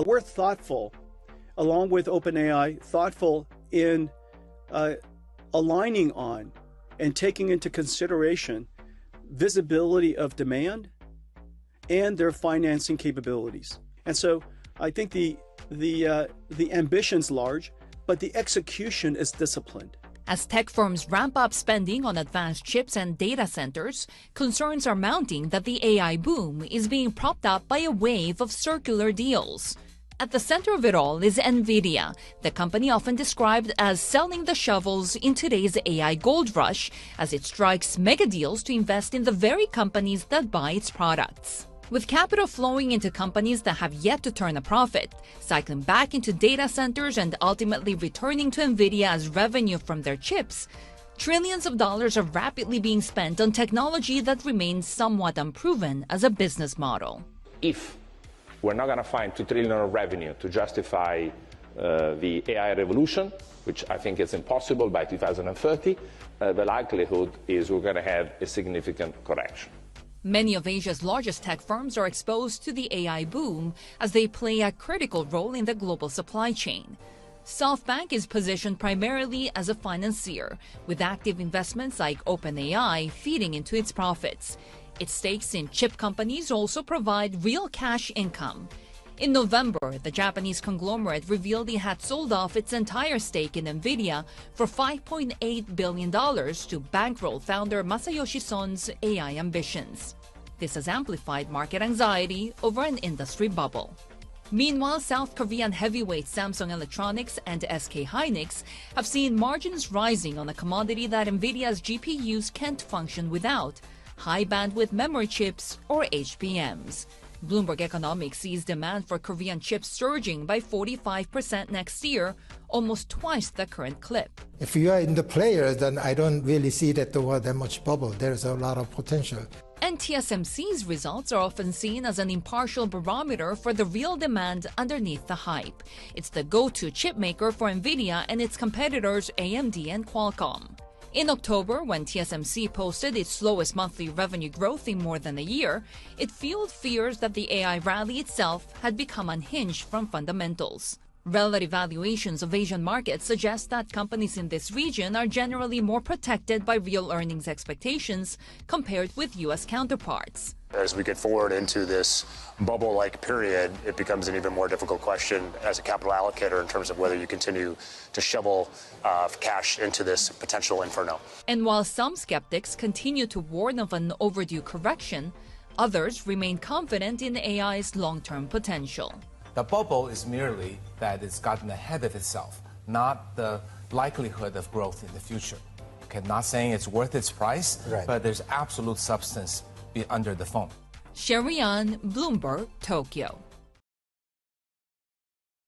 We're thoughtful, along with OpenAI, thoughtful in aligning on and taking into consideration visibility of demand and their financing capabilities. And so I think the ambition's large, but the execution is disciplined. As tech firms ramp up spending on advanced chips and data centers, concerns are mounting that the AI boom is being propped up by a wave of circular deals. At the center of it all is NVIDIA, the company often described as selling the shovels in today's AI gold rush as it strikes mega deals to invest in the very companies that buy its products. With capital flowing into companies that have yet to turn a profit, cycling back into data centers and ultimately returning to NVIDIA as revenue from their chips, trillions of dollars are rapidly being spent on technology that remains somewhat unproven as a business model. If we're not going to find $2 trillion of revenue to justify the AI revolution, which I think is impossible by 2030, the likelihood is we're going to have a significant correction. Many of Asia's largest tech firms are exposed to the AI boom as they play a critical role in the global supply chain. SoftBank is positioned primarily as a financier, with active investments like OpenAI feeding into its profits. Its stakes in chip companies also provide real cash income. In November, the Japanese conglomerate revealed it had sold off its entire stake in NVIDIA for $5.8 billion to bankroll founder Masayoshi Son's AI ambitions. This has amplified market anxiety over an industry bubble. Meanwhile, South Korean heavyweight Samsung Electronics and SK Hynix have seen margins rising on a commodity that NVIDIA's GPUs can't function without: high-bandwidth memory chips, or HBMs. Bloomberg Economics sees demand for Korean chips surging by 45% next year, almost twice the current clip. If you are in the players, then I don't really see that there was that much bubble. There's a lot of potential. And TSMC's results are often seen as an impartial barometer for the real demand underneath the hype. It's the go-to chip maker for NVIDIA and its competitors AMD and Qualcomm. In October, when TSMC posted its slowest monthly revenue growth in more than a year, it fueled fears that the AI rally itself had become unhinged from fundamentals. Relative valuations of Asian markets suggest that companies in this region are generally more protected by real earnings expectations compared with U.S. counterparts. As we get forward into this bubble-like period, it becomes an even more difficult question as a capital allocator in terms of whether you continue to shovel cash into this potential inferno. And while some skeptics continue to warn of an overdue correction, others remain confident in AI's long-term potential. The bubble is merely that it's gotten ahead of itself, not the likelihood of growth in the future. Okay, not saying it's worth its price, right, but there's absolute substance under the foam. Sherry An, Bloomberg, Tokyo.